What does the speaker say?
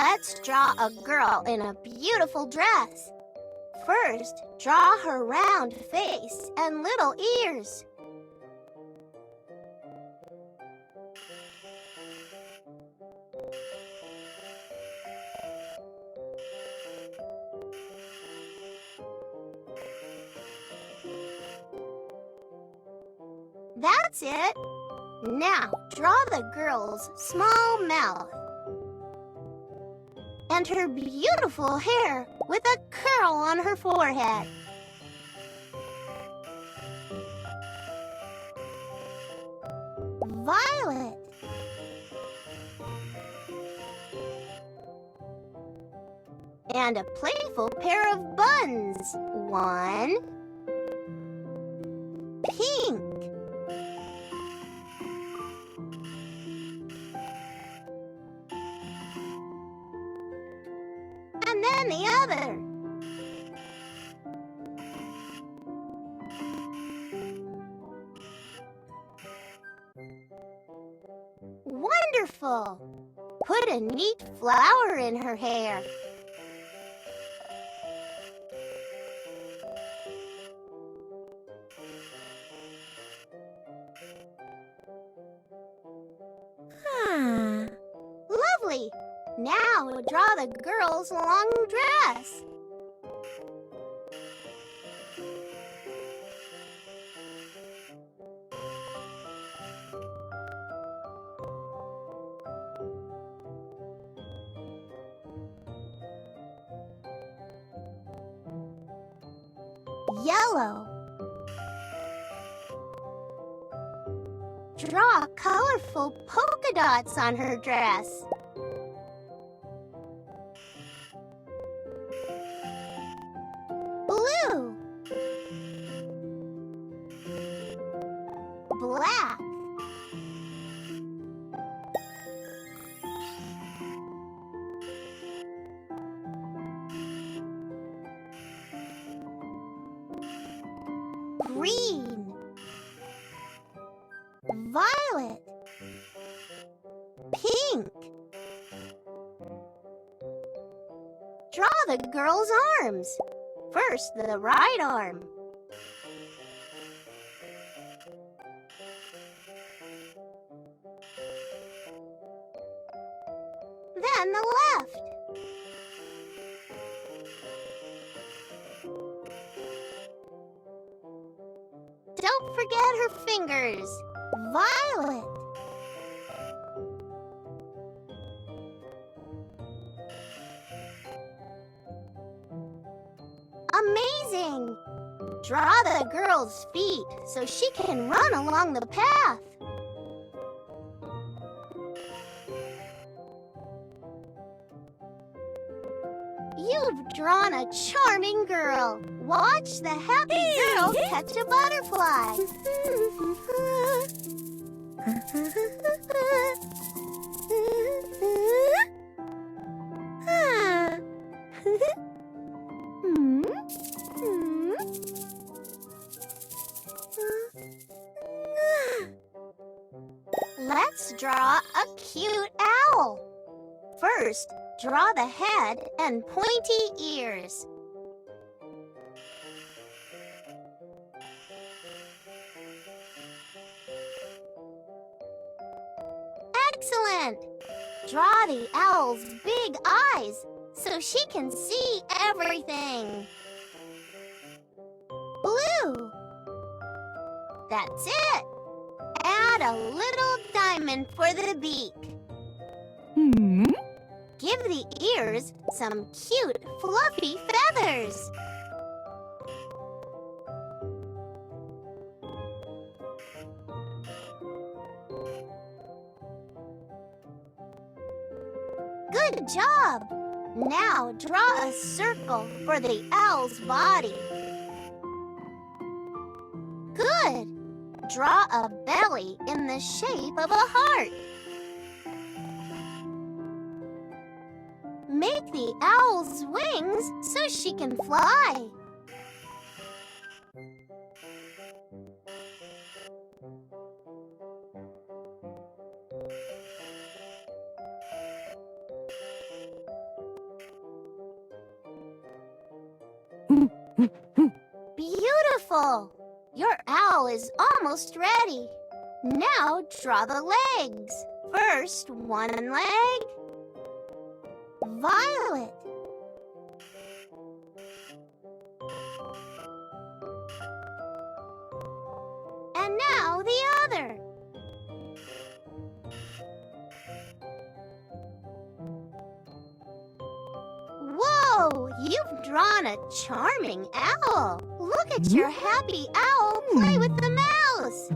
Let's draw a girl in a beautiful dress. First, draw her round face and little ears. That's it. Now, draw the girl's small mouth and her beautiful hair with a curl on her forehead. Violet. And a playful pair of buns. 1. Pink. And then the other. Wonderful! Put a neat flower in her hair. Lovely! Now draw the girl's long dress. Yellow. Draw colorful polka dots on her dress. Blue. Black. Green. Violet. Pink. Draw the girl's arms. First, the right arm. Then the left. Don't forget her fingers. Violet. Amazing! Draw the girl's feet so she can run along the path. You've drawn a charming girl. Watch the happy girl catch a butterfly. Let's draw a cute owl. First, draw the head and pointy ears. Excellent! Draw the owl's big eyes so she can see everything. Blue. That's it. Add a little diamond for the beak. Give the ears some cute, fluffy feathers. Good job! Now draw a circle for the owl's body. Good! Draw a belly in the shape of a heart. Make the owl's wings so she can fly. Beautiful! Your owl is almost ready. Now draw the legs. First, one leg. Violet. And now the other. Whoa! You've drawn a charming owl. Look at your happy owl play with the mouse.